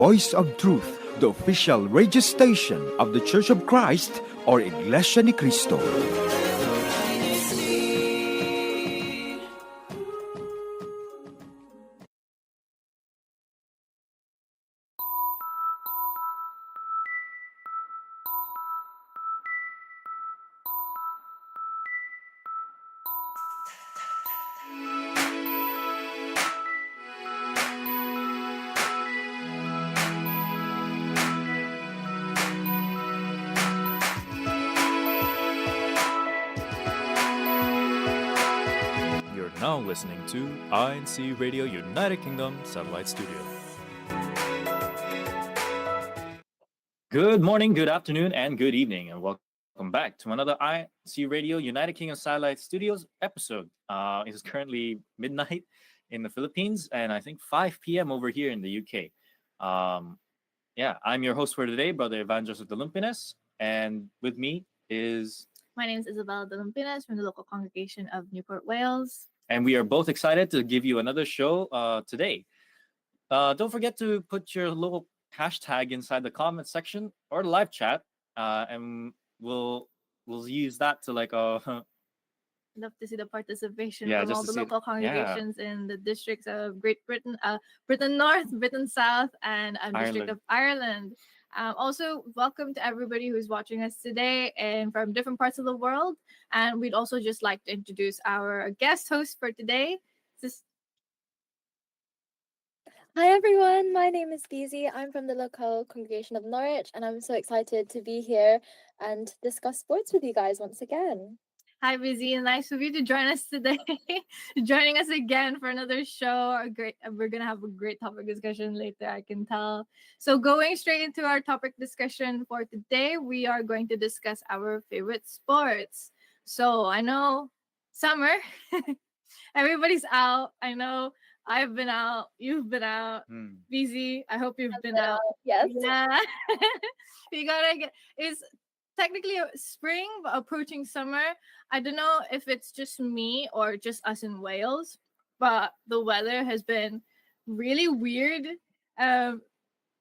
Voice of Truth, the official radio station of the Church of Christ or Iglesia ni Cristo. Now listening to INCRadio United Kingdom Satellite Studio. Good morning, good afternoon, and good evening, and welcome back to another INCRadio United Kingdom Satellite Studios episode. It is currently midnight in the Philippines, and I think 5 p.m. over here in the UK. I'm your host for today, Brother Evangelist de Lumpines, and with me is... My name is Isabella de Lumpines from the local congregation of Newport, Wales. And we are both excited to give you another show today. Don't forget to put your little hashtag inside the comment section or the live chat, and we'll use that to Love to see the participation Yeah, from just all to the see local congregations in the districts of Great Britain, Britain North, Britain South, and District of Ireland. Also, welcome to everybody who's watching us today and from different parts of the world. And we'd also just like to introduce our guest host for today. Hi everyone, my name is Beezy. I'm from the local congregation of Norwich, and I'm so excited to be here and discuss sports with you guys once again. Hi, Busy. Nice of you to join us today. Joining us again for another show. We're going to have a great topic discussion later, I can tell. So going straight into our topic discussion for today, we are going to discuss our favorite sports. So I know summer, everybody's out. I know I've been out. You've been out. Busy. I hope you've been out. Yes. Yeah. You gotta get... It's technically spring, but approaching summer. I don't know if it's just me or just us in Wales, but the weather has been really weird.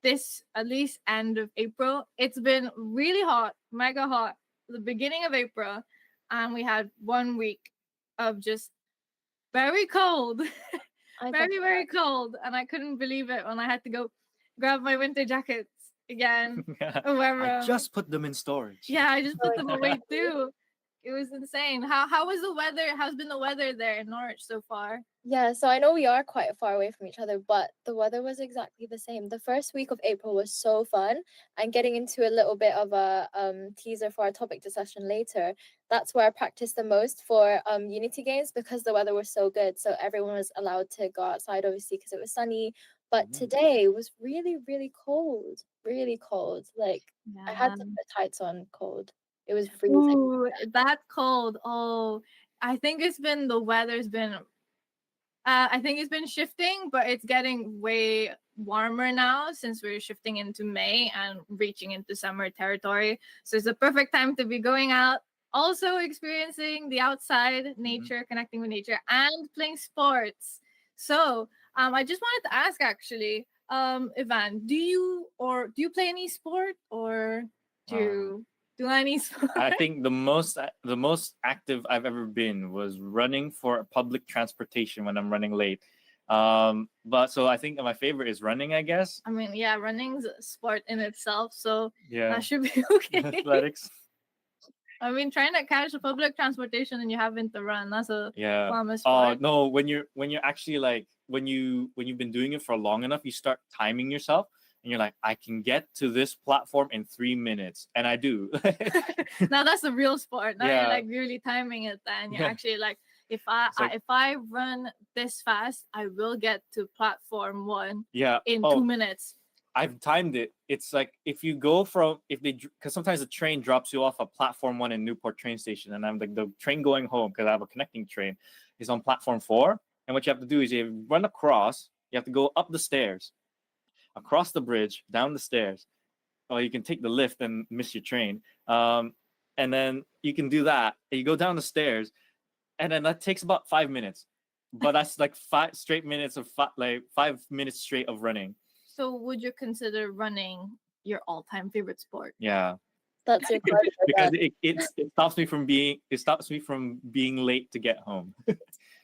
This at least end of April, it's been really hot, mega hot. The beginning of April, and we had 1 week of just very cold, very cold, and I couldn't believe it when I had to go grab my winter jackets again. I just put them in storage. Yeah, I just put them away too. It was insane. How was the weather? How's been the weather there in Norwich so far? Yeah, so I know we are quite far away from each other, but the weather was exactly the same. The first week of April was so fun, and getting into a little bit of a teaser for our topic discussion later, that's where I practiced the most for Unity games because the weather was so good. So everyone was allowed to go outside, obviously, because it was sunny. But today was really, really cold. Really cold. Like, I had to put tights on cold. It was freezing. Ooh, that cold. Oh, I think the weather's been... I think it's been shifting, but it's getting way warmer now since we're shifting into May and reaching into summer territory. So it's a perfect time to be going out, also experiencing the outside nature, connecting with nature, and playing sports. So I just wanted to ask, actually, Ivan, do you play any sport or do any sport? I think the most active I've ever been was running for public transportation when I'm running late. But so I think my favorite is running, I guess. I mean, yeah, running's a sport in itself, so that should be okay. Athletics. I mean, trying to catch public transportation and you having to run, that's a common Oh sport. no, when you're actually when you've been doing it for long enough, you start timing yourself. And you're like, I can get to this platform in 3 minutes. And I do. Now that's a real sport. Now you're really timing it then. You're actually like, if I run this fast, I will get to platform 1 in 2 minutes. I've timed it. It's like if you go because sometimes the train drops you off at platform 1 in Newport train station. And I'm like, the train going home, because I have a connecting train, is on platform 4. And what you have to do is you run across, you have to go up the stairs, across the bridge, down the stairs. Or you can take the lift and miss your train. And then you can do that. And you go down the stairs, and then that takes about 5 minutes. But that's like 5 straight minutes of 5 minutes straight of running. So would you consider running your all-time favorite sport? Yeah, That's your card for because that. it stops me from being late to get home.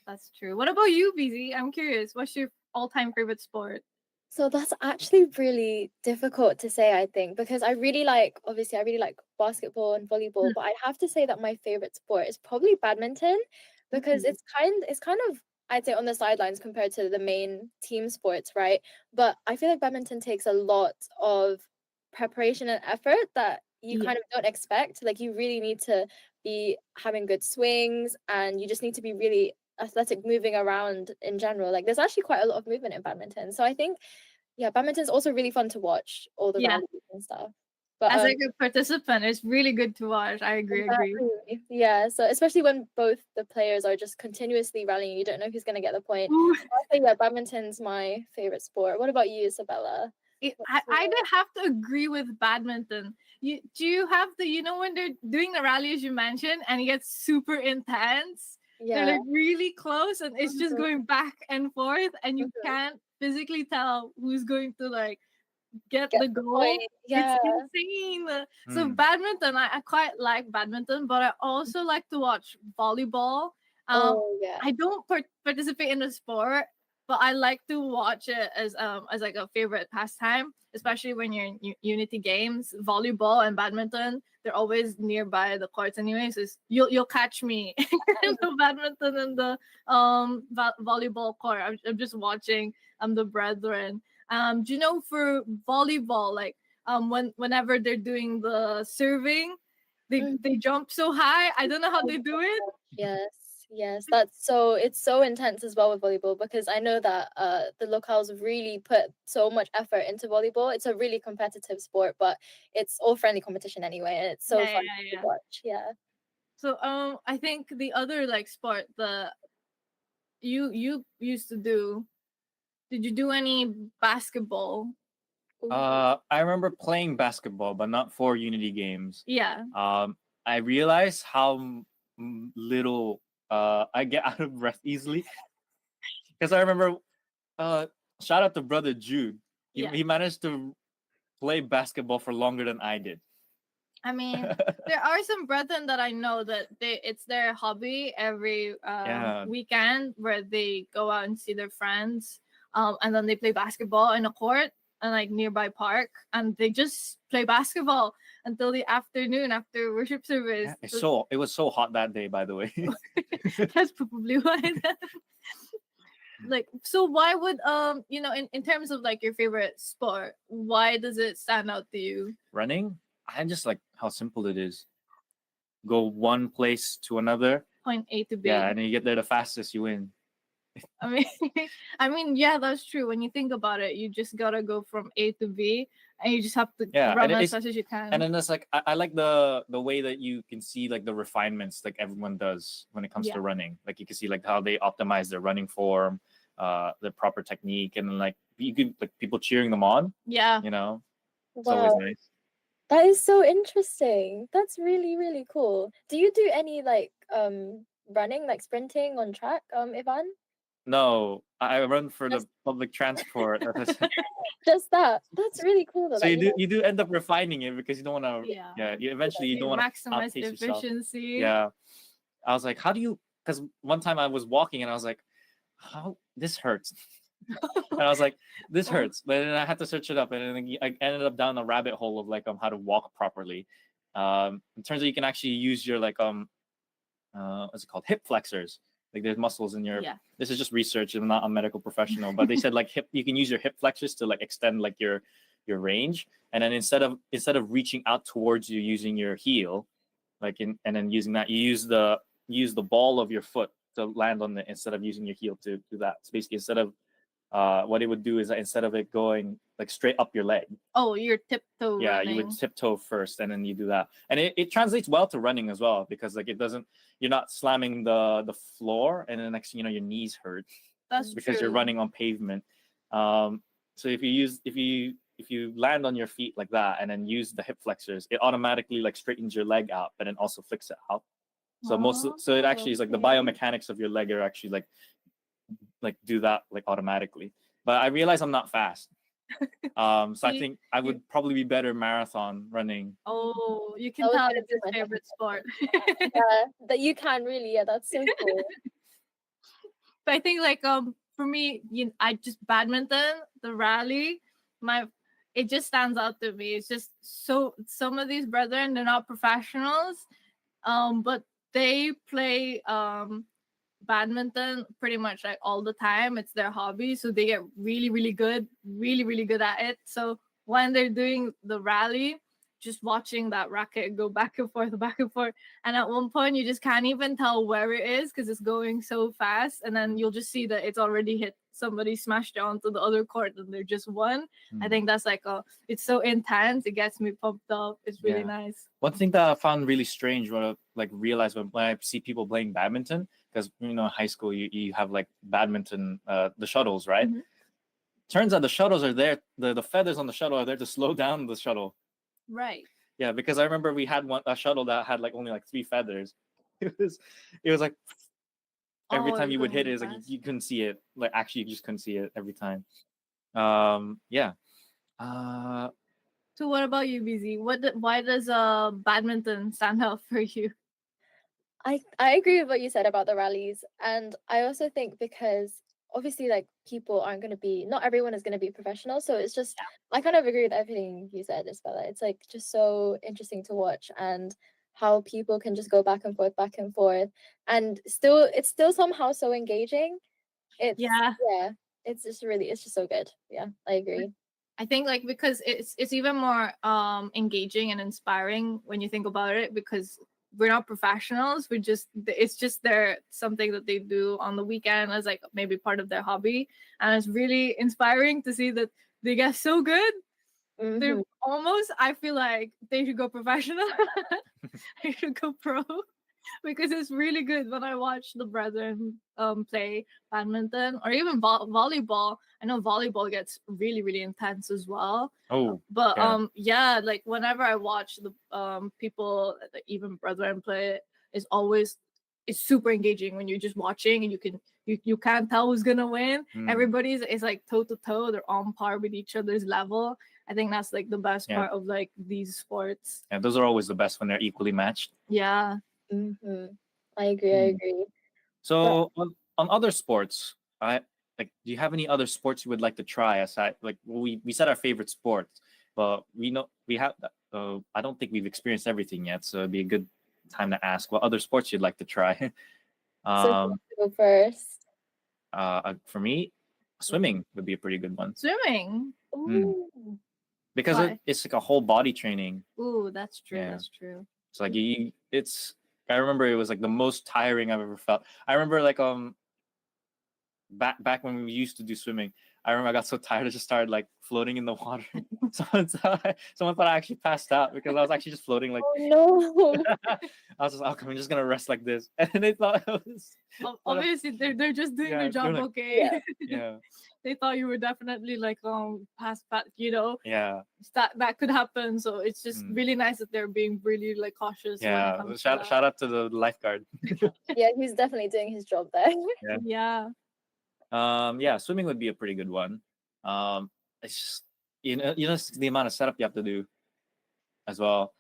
That's true. What about you, BZ? I'm curious. What's your all-time favorite sport? So that's actually really difficult to say, I think, because obviously, I really like basketball and volleyball, but I'd have to say that my favorite sport is probably badminton because Mhm. it's kind of, I'd say, on the sidelines compared to the main team sports, right? But I feel like badminton takes a lot of preparation and effort that you Yeah. kind of don't expect. Like, you really need to be having good swings, and you just need to be really athletic moving around in general. Like, there's actually quite a lot of movement in badminton. So I think, yeah, badminton's also really fun to watch, all the Yeah. rallies and stuff. But As like a participant, it's really good to watch. I agree. exactly. Yeah, so especially when both the players are just continuously rallying, you don't know who's gonna get the point. Ooh, I think, yeah, badminton's my favorite sport. What about you, Isabella? I did have to agree with badminton. Do you have when they're doing the rally as you mentioned and it gets super intense? They're Yeah. like really close and it's just Mhm, going back and forth and you mhm. can't physically tell who's going to like get Get the the goal. point. Yeah. It's insane. So Mm. badminton, I quite like badminton, but I also like to watch volleyball. Oh yeah. I don't participate in the sport, but I like to watch it as like a favorite pastime, especially when you're in Unity games. Volleyball and badminton, they're always nearby the courts anyway, so you'll catch me in the badminton and the volleyball court. I'm just watching the brethren. Do you know for volleyball, like whenever they're doing the serving, they jump so high. I don't know how they do it. Yes, yes, it's so intense as well with volleyball because I know that the locals really put so much effort into volleyball. It's a really competitive sport, but it's all friendly competition anyway, and it's so Yeah, fun yeah, to yeah. watch. Yeah. So I think the other like sport the you used to do. Did you do any basketball? Ooh. I remember playing basketball, but not for Unity games. Yeah. I realized how little I get out of breath easily because I remember shout out to brother Jude. Yeah. He managed to play basketball for longer than I did. I mean, there are some brethren that I know that it's their hobby every Yeah. weekend where they go out and see their friends, and then they play basketball in a court and like nearby park, and they just play basketball until the afternoon after worship service. Yeah, it was so hot that day, by the way. That's probably why. Like, so why would in terms of like your favorite sport, why does it stand out to you? Running, I just like how simple it is. Go one place to another. Point A to B. Yeah, and then you get there the fastest, you win. I mean, I mean, yeah, that's true. When you think about it, you just gotta go from A to B, and you just have to run as fast as you can. And then it's like I like the way that you can see like the refinements like everyone does when it comes to running. Like you can see like how they optimize their running form, the proper technique, and like you could like people cheering them on. Yeah, you know, it's always Wow, nice. that is so interesting. That's really, really cool. Do you do any like running, like sprinting on track, Ivan? No, I run for the public transport. Just that. That's really cool though. So that you do end up refining it because you don't want to. Yeah. You eventually you don't want to maximize outpace yourself. efficiency. Yeah, I was like, how do you? Because one time I was walking and I was like, how this hurts. And I was like, this hurts, but then I had to search it up, and then I ended up down a rabbit hole of like how to walk properly. It turns out you can actually use your like what's it called, hip flexors. Like there's muscles in your. Yeah. This is just research. I'm not a medical professional, but they said like you can use your hip flexors to like extend like your range, and then instead of reaching out towards you using your heel, and then using that, you use the ball of your foot to land on it instead of using your heel to do that. So basically, instead of what it would do is that instead of it going like straight up your leg, Oh, you're tiptoe running. you would tiptoe first and then you do that, and it translates well to running as well because like it doesn't, you're not slamming the floor, and then next thing you know your knees hurt. That's because true. you're running on pavement. So if you land on your feet like that and then use the hip flexors, it automatically like straightens your leg out, but then also flicks it out. So it actually is like the biomechanics of your leg are actually like do that like automatically. But I realize I'm not fast. So I See, think I you- would probably be better marathon running. Oh, you That can was tell gonna it's be his my next favorite sport. Yeah, that you can really. Yeah, that's so cool. But I think like for me, I just badminton, the rally, my it just stands out to me. It's just so some of these brethren, they're not professionals, but they play badminton pretty much like all the time. It's their hobby, so they get really, really good, really, really good at it. So when they're doing the rally, just watching that racket go back and forth, and at one point you just can't even tell where it is because it's going so fast, and then you'll just see that it's already hit somebody, smashed it onto the other court, and they're just won. I Mm. think that's like it's so intense. It gets me pumped up. It's really Yeah. nice. One thing that I found really strange when I like realized when I see people playing badminton, because in high school you have like badminton the shuttles, right? Mhm. Turns out the shuttles are there, the feathers on the shuttle are there to slow down the shuttle. Right. Yeah, because I remember we had a shuttle that had like only like 3 feathers. It was like every Oh, time it's you would going hit it, really it's like fast. you couldn't see it. Like actually you just couldn't see it every time. Yeah. Uh So what about you, BZ? Why does badminton stand out for you? I agree with what you said about the rallies, and I also think because obviously like people aren't going to be, not everyone is going to be professional, so it's just I kind of agree with everything you said, Isabella. It's like just so interesting to watch, and how people can just go back and forth, and it's still somehow so engaging. It's Yeah. it's just so good. Yeah, I agree. I think like because it's even more engaging and inspiring when you think about it, because we're not professionals. It's just their something that they do on the weekend as like maybe part of their hobby, and it's really inspiring to see that they get so good. They're Mhm. almost, I feel like they should go professional. They should go pro. Because it's really good when I watch the brethren play badminton or even volleyball. I know volleyball gets really, really intense as well. But yeah. yeah, like whenever I watch the people, even brethren play it, it's super engaging when you're just watching, and you can't tell who's gonna win. Mm. Everybody's is like toe to toe. They're on par with each other's level. I think that's like the best Yeah. part of like these sports. Yeah, those are always the best when they're equally matched. Yeah. Mhm. I agree. Mm. So on other sports, do you have any other sports you would like to try aside? Like we said our favorite sports, but we know we have. I don't think we've experienced everything yet, so it'd be a good time to ask what other sports you'd like to try. So who wants to go first? For me, swimming would be a pretty good one. Swimming. Ooh. Because Why? it's like a whole body training. Ooh, that's true. Yeah. That's true. It's like I remember it was like the most tiring I've ever felt. I remember like back when we used to do swimming, I remember I got so tired I just started like floating in the water. Someone thought I actually passed out because I was actually just floating like Oh no. I was just okay, I'm just gonna rest like this. And they thought it was Obviously, they're just doing Yeah, their they're job, like- okay? yeah. They thought you were definitely like past, Yeah. that could happen. So it's just Mm. really nice that they're being really like cautious. When it Yeah. comes to Shout that. shout out to the lifeguard. Yeah, he's definitely doing his job there. Yeah. Yeah, swimming would be a pretty good one. It's just it's the amount of setup you have to do as well.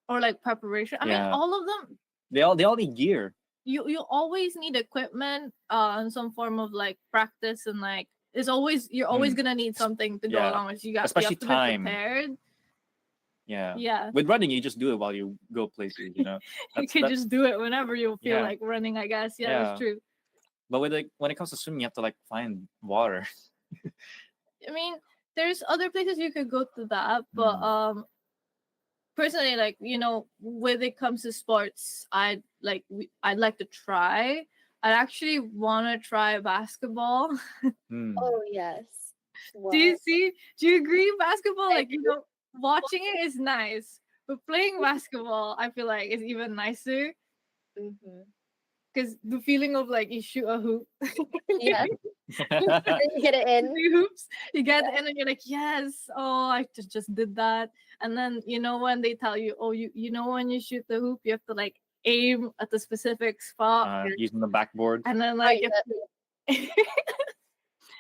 Or like preparation. I mean, Yeah. all of them. They all need gear. You always need equipment, and some form of like practice, and like you're always gonna need something to go Yeah. along with. You Especially have to time. be prepared. Yeah. Yeah. With running, you just do it while you go places, You That's- can that- just do it whenever you feel Yeah. like running, I guess. Yeah, Yeah. that's true. But when it comes to swimming, you have to like find water. I mean, there's other places you could go to that, but Mm. personally, like when it comes to sports, I'd like to try. I actually want to try basketball. Mm. Oh yes. Wow. Do you agree? Basketball, I like watching it is nice, but playing basketball, I feel like is even nicer. Mhm. Because the feeling of like you shoot a hoop, Yeah. Then you get it in. three hoops, you get it in, and you're like, yes, oh, I just did that. And then when they tell you, oh, when you shoot the hoop, you have to like aim at the specific spot, Using the backboard. and then like Right, you have to-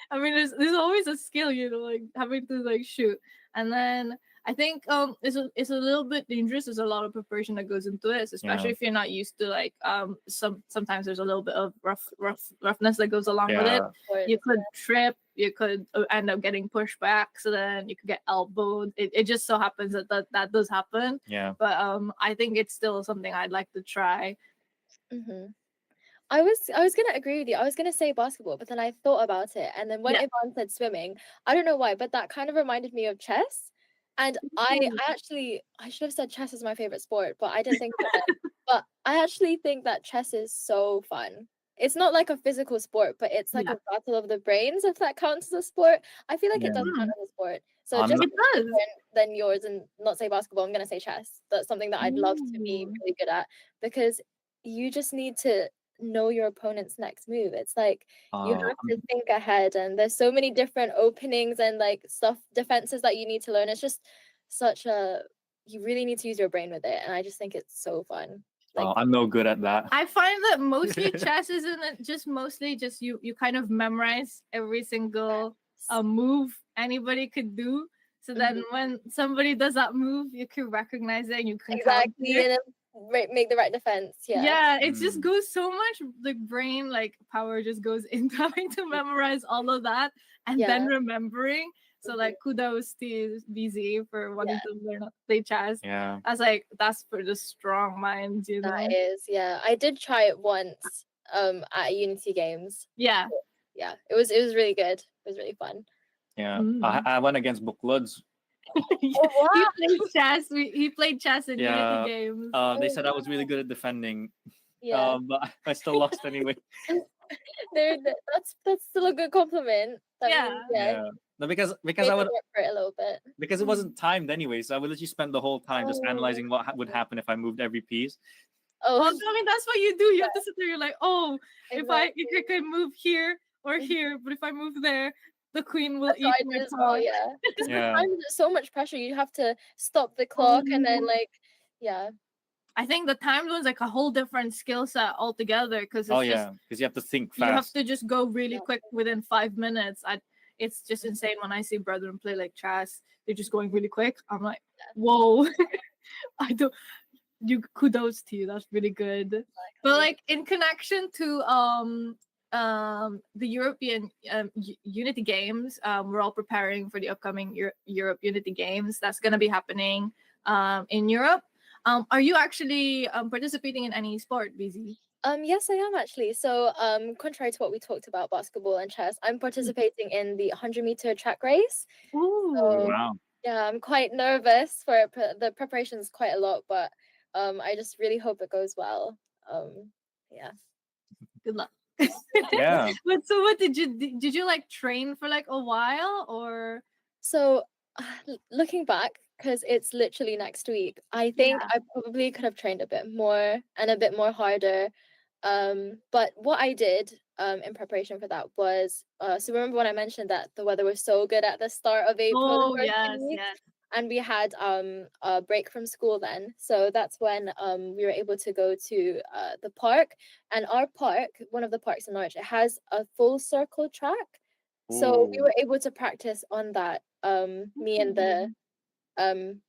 I mean, there's always a skill, like having to like shoot. And then I think it's a little bit dangerous. There's a lot of preparation that goes into it, especially if you're not used to like sometimes there's a little bit of roughness that goes along with it. You could trip, you could end up getting pushed back, so then you could get elbowed. It just so happens that does happen. Yeah. But I think it's still something I'd like to try. Mm-hmm. I was gonna agree with you. I was gonna say basketball, but then I thought about it, and then when Yvonne said swimming, I don't know why, but that kind of reminded me of chess. And I should have said chess is my favorite sport, but I didn't think of it. But I actually think that chess is so fun. It's not like a physical sport, but it's like a battle of the brains, if that counts as a sport. I feel like it does count as a sport. So just different than yours, and not say basketball, I'm gonna say chess. That's something that I'd love to be really good at, because you just need to know your opponent's next move. It's like you have to think ahead, and there's so many different openings and like defenses that you need to learn. It's just you really need to use your brain with it, and I just think it's so fun. Like, I'm no good at that. I find that mostly chess isn't just mostly just you kind of memorize every single move anybody could do, so then when somebody does that move, you can recognize it and you can exactly and then make the right defense. Yeah, it just goes so much like brain like power just goes into having to memorize all of that and then remembering. So like kudos to BZ for wanting to learn how to play chess. Yeah, that's for the strong minds, you know. That is, I did try it once at Unity Games. Yeah, it was really good. It was really fun. Yeah, I went against Bookluds. He played chess. He played chess in Unity Games. They said I was really good at defending. But I still lost anyway. That's still a good compliment. No, because I would work for it a little bit. Because it wasn't timed anyway, so I would literally spend the whole time just analyzing what would happen if I moved every piece. Well, I mean, that's what you do. You have to sit there. You're like, if I can move here or here, but if I move there, the queen will eat my pawn. There's so much pressure. You have to stop the clock and then I think the time zone's like a whole different skill set altogether, because because you have to think fast. You have to just go really quick within 5 minutes. It's just insane when I see brethren play like chess. They're just going really quick. I'm like, whoa. Kudos to you. That's really good. But like in connection to the European Unity Games, we're all preparing for the upcoming Europe Unity Games. That's gonna be happening in Europe. Are you actually participating in any sport, BZ? Yes, I am actually. So, contrary to what we talked about, basketball and chess, I'm participating in the 100-meter track race. Ooh, wow. Yeah, I'm quite nervous for it. The preparation is quite a lot, but I just really hope it goes well. Good luck. Yeah. But so what did you like train for like a while, or? So looking back, because it's literally next week, I think I probably could have trained a bit more and a bit more harder. But what I did in preparation for that was so remember when I mentioned that the weather was so good at the start of April? And we had a break from school then. So that's when we were able to go to the park. And our park, one of the parks in Norwich, it has a full circle track. So we were able to practice on that, me and the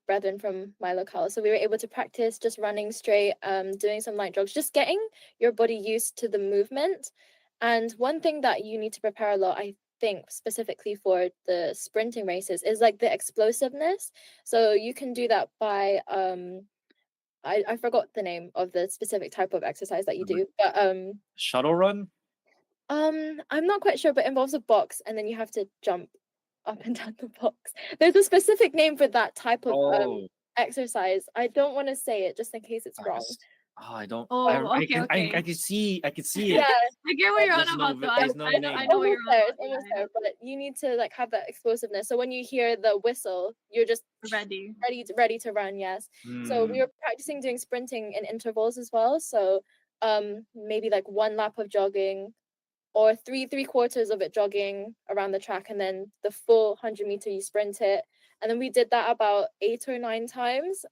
brethren from my locale. So we were able to practice just running straight, doing some light jogs, just getting your body used to the movement. And one thing that you need to prepare a lot, I think specifically for the sprinting races, is like the explosiveness. So you can do that by I forgot the name of the specific type of exercise that you do, but shuttle run. I'm not quite sure, but it involves a box and then you have to jump up and down the box. There's a specific name for that type of exercise. I don't want to say it just in case it's wrong. I don't. Okay. I can see it. Yeah, I get what you're on about. Though. I know what you're on about. Almost there, but you need to like have that explosiveness. So when you hear the whistle, you're just ready to run. Yes. So we were practicing doing sprinting in intervals as well. So maybe like one lap of jogging, or three quarters of it jogging around the track, and then the full 100-meter you sprint it. And then we did that about 8 or 9 times,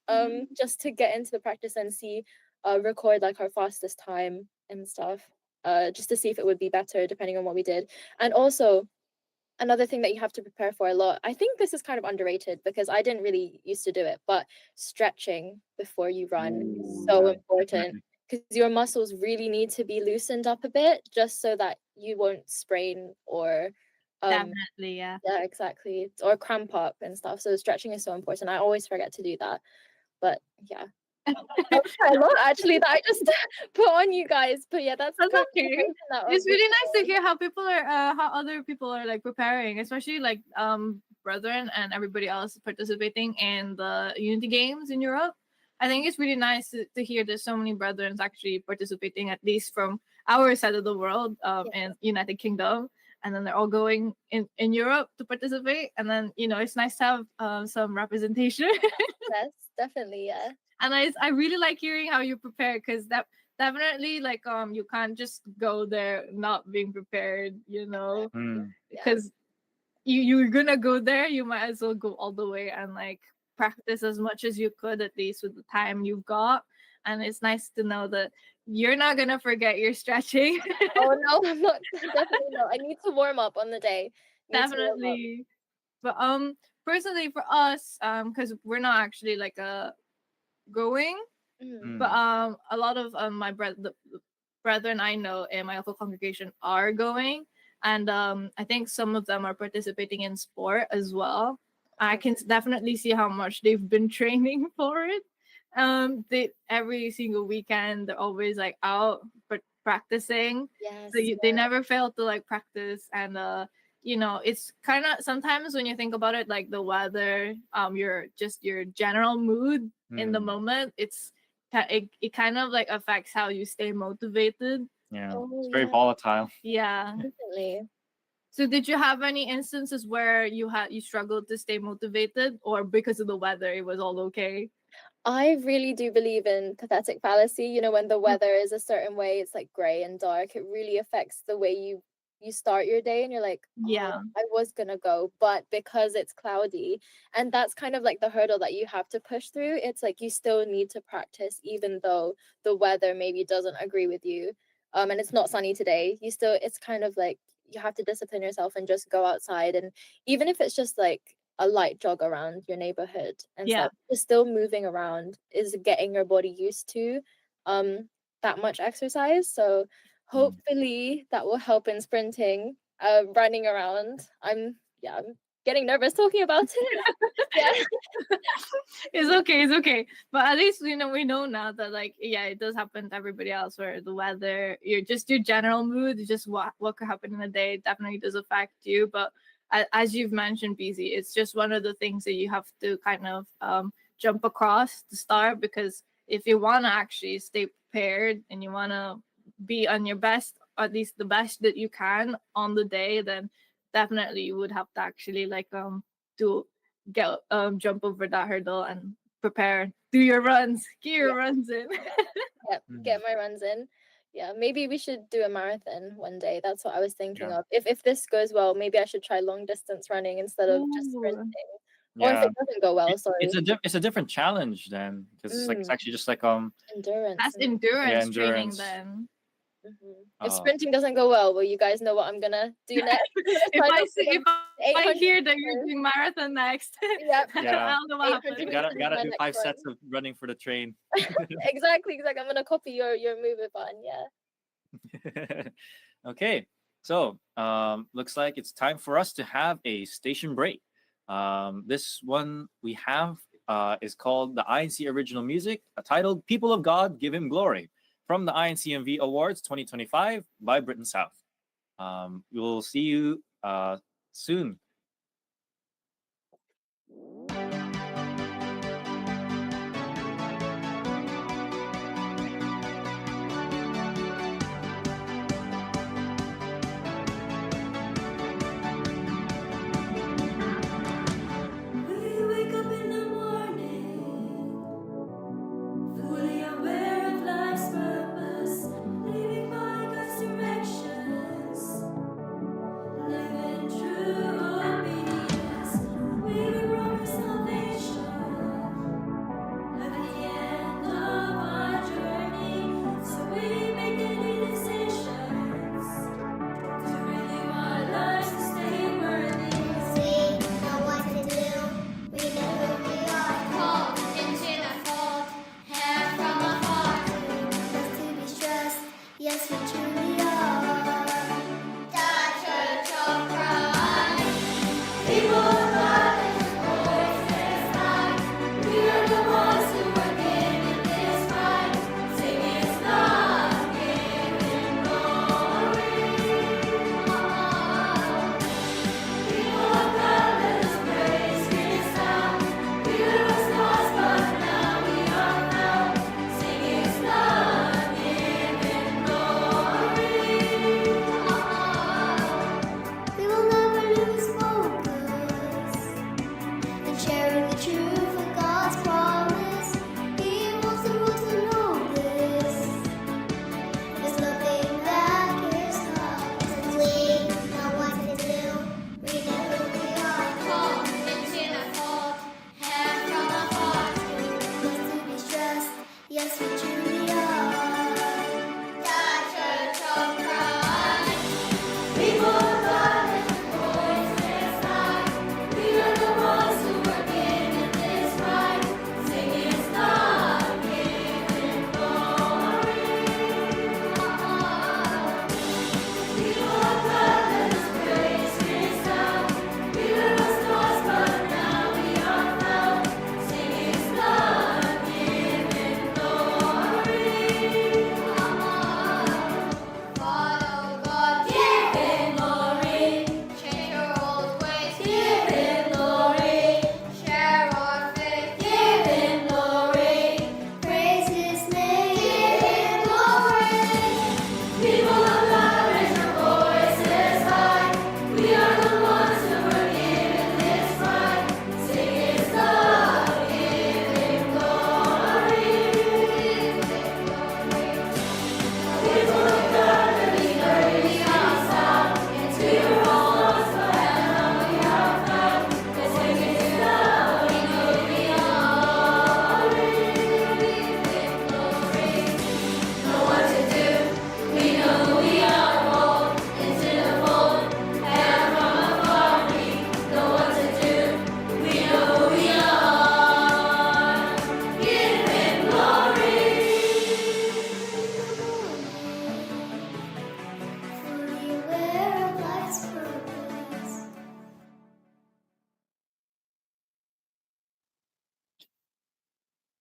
just to get into the practice and see. Record like our fastest time and stuff, just to see if it would be better depending on what we did. And also another thing that you have to prepare for a lot. I think this is kind of underrated because I didn't really used to do it, but stretching before you run is so Yeah, important definitely. because your muscles really need to be loosened up a bit just so that you won't sprain or Definitely, yeah. yeah, exactly, or cramp up and stuff. So stretching is so important. I always forget to do that, but yeah. That was quite a lot actually that I just put on you guys. But yeah, that's That's kind of the okay. information that I was It's really nice to looking hear how people are, how other people are like preparing, especially like brethren and everybody else participating in the Unity Games in Europe. I think it's really nice to hear there's so many brethren actually participating, at least from our side of the world, Yeah. in United Kingdom, and then they're all going in Europe to participate, and then it's nice to have some representation. Yes, definitely, yeah. And I really like hearing how you prepare, because that definitely, like, you can't just go there not being prepared, Mm. because you're gonna go there, you might as well go all the way and like practice as much as you could, at least with the time you've got. And it's nice to know that you're not gonna forget your stretching. Oh no, I'm not. Definitely not. I need to warm up on the day. Need to warm up. Definitely. But personally for us, because we're not actually like going, Mm. but Mm. a lot of the brethren I know in my local congregation are going, and I think some of them are participating in sport as well. I can definitely see how much they've been training for it. They every single weekend they're always like out but practicing, Yes, so they never fail to like practice. And it's kind of, sometimes when you think about it, like the weather, your general mood in the Mm. moment, it kind of like affects how you stay motivated. Yeah, Oh it's very yeah, volatile. Yeah. definitely. So did you have any instances where you struggled to stay motivated, or because of the weather it was all okay? I really do believe in pathetic fallacy. You know, when the weather is a certain way, it's like grey and dark. It really affects the way you start your day, and you're like, Yeah. oh, I was gonna go, but because it's cloudy, and that's kind of like the hurdle that you have to push through. It's like you still need to practice, even though the weather maybe doesn't agree with you. And it's not sunny today. It's kind of like you have to discipline yourself and just go outside, and even if it's just like a light jog around your neighborhood and Yeah. stuff, just still moving around is getting your body used to that much exercise. So hopefully that will help in sprinting, running around. I'm getting nervous talking about it. Yeah. It's okay. But at least we know now that, like, yeah, it does happen to everybody else, where the weather, your general mood, just what could happen in a day definitely does affect you. But as you've mentioned, BZ, it's just one of the things that you have to kind of jump across to start, because if you want to actually stay prepared and you want to be on your best, at least the best that you can on the day, then definitely you would have to actually like do get jump over that hurdle and prepare, do your runs, get your Yeah. runs in. Yep, get my runs in. Yeah, maybe we should do a marathon one day. That's what I was thinking Yeah. of. If this goes well, maybe I should try long distance running instead of just sprinting. Ooh. Or if Yeah. it doesn't go well, sorry. It's a different challenge then, because it's actually just like Endurance. That's and- endurance training endurance. then. If Oh. sprinting doesn't go well, you guys know what I'm gonna do next. if Sign I up for see, if the I 800 hear that you're meters. doing marathon next, Yep. Yeah. I'll know what 800 happened. meters is Gotta my do next 5 run. sets of running for the train. Exactly. I'm gonna copy your move on. Yeah. Okay, so looks like it's time for us to have a station break. This one we have is called the INC Original Music, titled "People of God, Give Him Glory," from the INCMV Awards 2025 by Britain South. We will see you soon. We wake up in the morning, fully aware of life's purpose, living by God's directions, living true.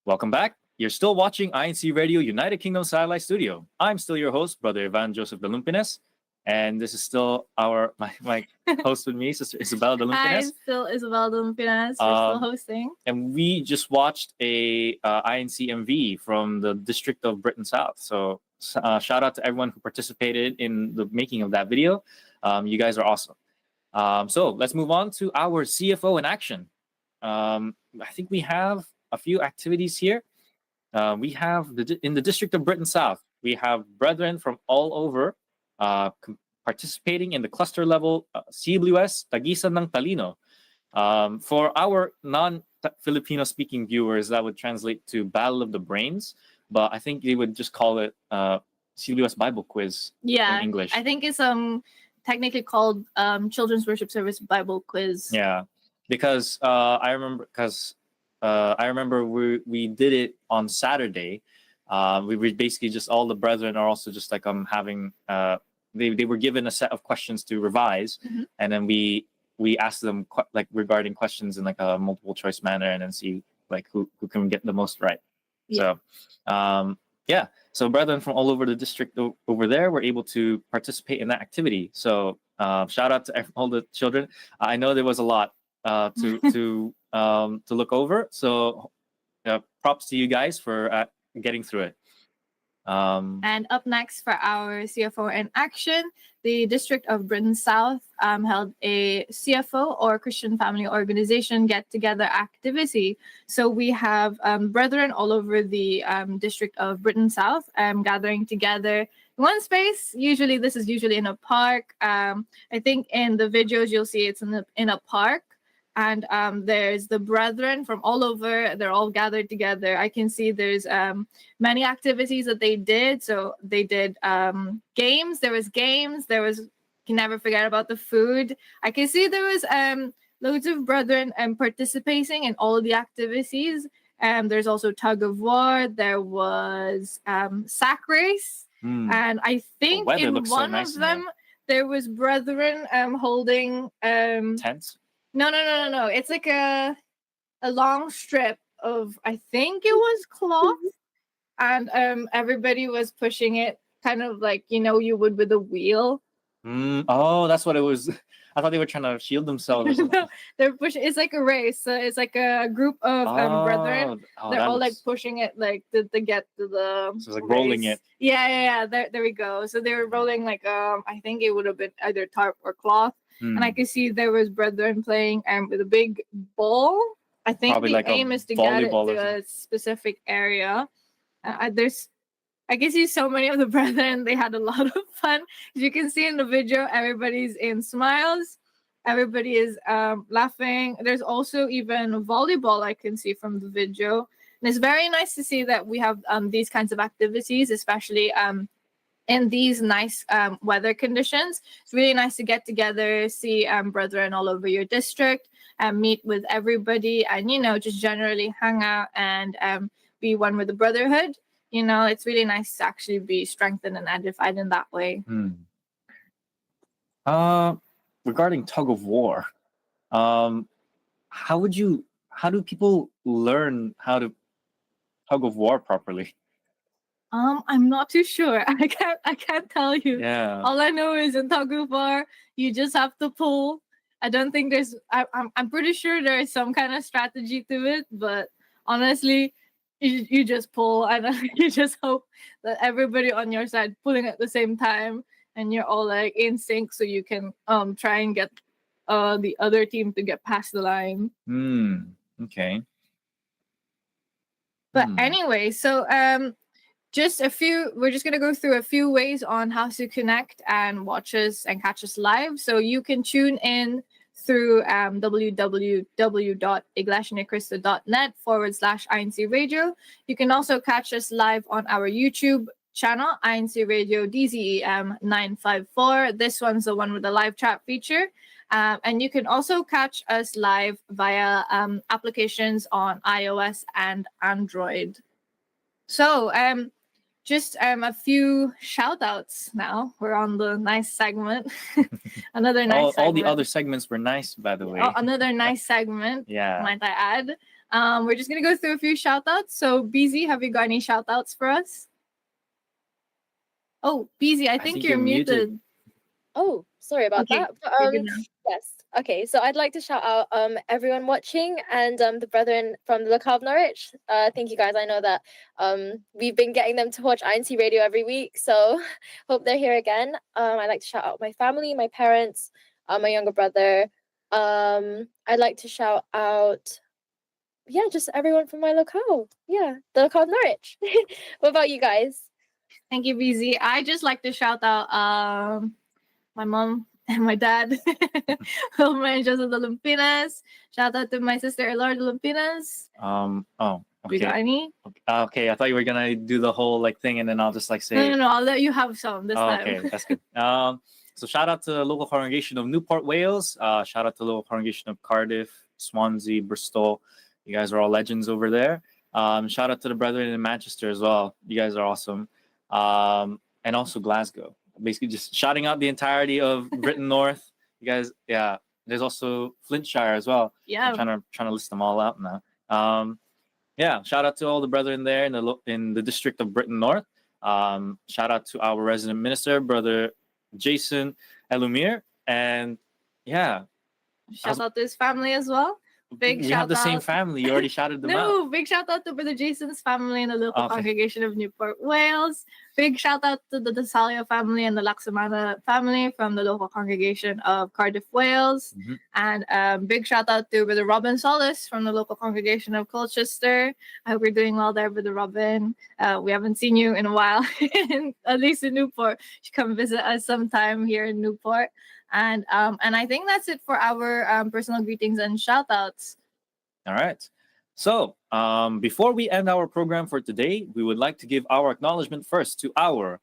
Welcome back. You're still watching INCRadio United Kingdom Satellite Studio. I'm still your host, Brother Ivan Joseph de Lumpines, and this is still my host with me, Sister Isabel de Hi, Lumpines. still Isabel Dumpinas. We're still Um, hosting. And we just watched a INCMV from the District of Britain South. So shout out to everyone who participated in the making of that video. You guys are awesome. So let's move on to our CFO in action. I think we have a few activities here. We have in the District of Britain South, we have brethren from all over participating in the cluster level CWS Tagisan ng Talino. For our non-Filipino speaking viewers, that would translate to Battle of the Brains, but I think they would just call it CWS Bible Quiz Yeah, in English. I think it's technically called Children's Worship Service Bible Quiz. Yeah, because I remember we did it on Saturday. We were basically just all the brethren are also just like having they were given a set of questions to revise, Mhm. and then we asked them like regarding questions in like a multiple choice manner, and then see like who can get the most right. Yeah. So yeah, so brethren from all over the district over there were able to participate in that activity. So shout out to all the children. I know there was a lot to look over. So props to you guys for getting through it. And up next for our CFO in action, the District of Britain South held a CFO or Christian Family Organization get-together activity. So we have brethren all over the District of Britain South gathering together in one space. Usually, this is usually in a park. I think in the videos you'll see it's in a park. And there's the brethren from all over. They're all gathered together. I can see there's many activities that they did. So they did games. There was games. There was, you can never forget about the food. I can see there was loads of brethren participating in all of the activities. There's also tug of war. There was sack race. And I think weather in looks so one nice of in there. them, there was brethren holding Tents. no. It's like a long strip of, I think it was cloth, and everybody was pushing it, kind of like you would with a wheel. Oh, that's what it was. I thought they were trying to shield themselves or something. No, they're pushing. It's like a race. So it's like a group of brethren. They're that all like looks- pushing it, like to get to the. So it's like rolling race. it. Yeah. There we go. So they were rolling like I think it would have been either tarp or cloth. And I could see there was brethren playing with a big ball. I think Probably the like a aim is to get it volleyball or to a specific area. I can see so many of the brethren. They had a lot of fun. As you can see in the video, everybody's in smiles. Everybody is laughing. There's also even volleyball I can see from the video. And it's very nice to see that we have these kinds of activities, especially in these nice weather conditions. It's really nice to get together, see brethren all over your district, meet with everybody, and just generally hang out and be one with the brotherhood. It's really nice to actually be strengthened and edified in that way. Regarding tug of war, how do people learn how to tug of war properly? I'm not too sure. I can't tell you. Yeah. All I know is in tug of war, you just have to pull. I don't think there's. I'm pretty sure there is some kind of strategy to it, but honestly, you just pull and you just hope that everybody on your side pulling at the same time, and you're all like in sync, so you can try and get the other team to get past the line. Okay. But anyway, so we're just going to go through a few ways on how to connect and watch us and catch us live. So you can tune in through www.iglesianichrista.net/INCRadio. You can also catch us live on our YouTube channel, INCRadio DZEM 954. This one's the one with the live chat feature. And you can also catch us live via applications on iOS and Android. So just a few shout outs now. We're on the nice segment. Another nice segment. All the other segments were nice, by the way. Another nice segment, Yeah. might I add. We're just gonna go through a few shout outs. So BZ, have you got any shout outs for us? Oh, BZ, I think you're muted. Oh, sorry about Okay, that. But, you're good now. yes. Okay, so I'd like to shout out everyone watching and the brethren from the locale of Norwich. Thank you guys. I know that we've been getting them to watch INCRadio every week, so hope they're here again. I'd like to shout out my family, my parents, my younger brother. I'd like to shout out just everyone from my locale. Yeah, the locale of Norwich. What about you guys? Thank you, BZ. I just like to shout out my mom and my dad, Wilma and Joseph de Lumpinas. Shout out to my sister Elora de Lumpinas. Oh, We got okay. any? Okay, I thought you were gonna do the whole like thing, and then I'll just like say. No. I'll let you have some this Oh, time. okay, that's good. So shout out to the local congregation of Newport, Wales. Shout out to the local congregation of Cardiff, Swansea, Bristol. You guys are all legends over there. Shout out to the brethren in Manchester as well. You guys are awesome. And also Glasgow. Basically, just shouting out the entirety of Britain North. You guys, yeah. There's also Flintshire as well. Yeah. I'm trying to list them all out now. Yeah, shout out to all the brethren there in the district of Britain North. Shout out to our resident minister, Brother Jason Elumir, and yeah, Shout out to his family as well. Big we shout have the same out. family. You already shouted them out. No, big shout out to Brother Jason's family and the local Okay. congregation of Newport, Wales. Big shout out to the Desalia family and the Laksamana family from the local congregation of Cardiff, Wales. Mhm. And big shout out to Brother Robin Solis from the local congregation of Colchester. I hope you're doing well there, Brother Robin. We haven't seen you in a while, at least in Newport. You should come visit us sometime here in Newport. And I think that's it for our personal greetings and shout outs. All right. So before we end our program for today, we would like to give our acknowledgement first to our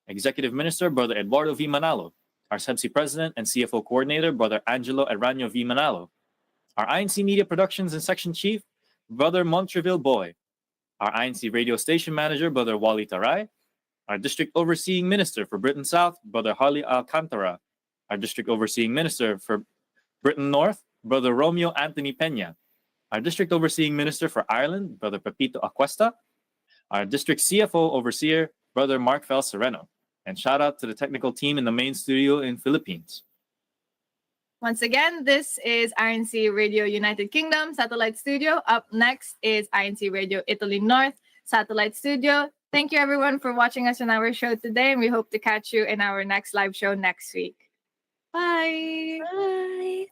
Executive Minister, Brother Eduardo V. Manalo, our CEBSI President and CFO Coordinator, Brother Angelo Eranio V. Manalo, our INC Media Productions and Section Chief, Brother Montreville Boy, our INC Radio Station Manager, Brother Wally Taray, our District Overseeing Minister for Britain South, Brother Harley Alcantara, our District Overseeing Minister for Britain North, Brother Romeo Anthony Peña, our District Overseeing Minister for Ireland, Brother Pepito Acuesta, our District CFO Overseer, Brother Mark Fel Sereno, and shout out to the technical team in the main studio in Philippines. Once again, this is INC Radio United Kingdom Satellite Studio. Up next is INC Radio Italy North Satellite Studio. Thank you everyone for watching us on our show today, and we hope to catch you in our next live show next week. Bye! Bye.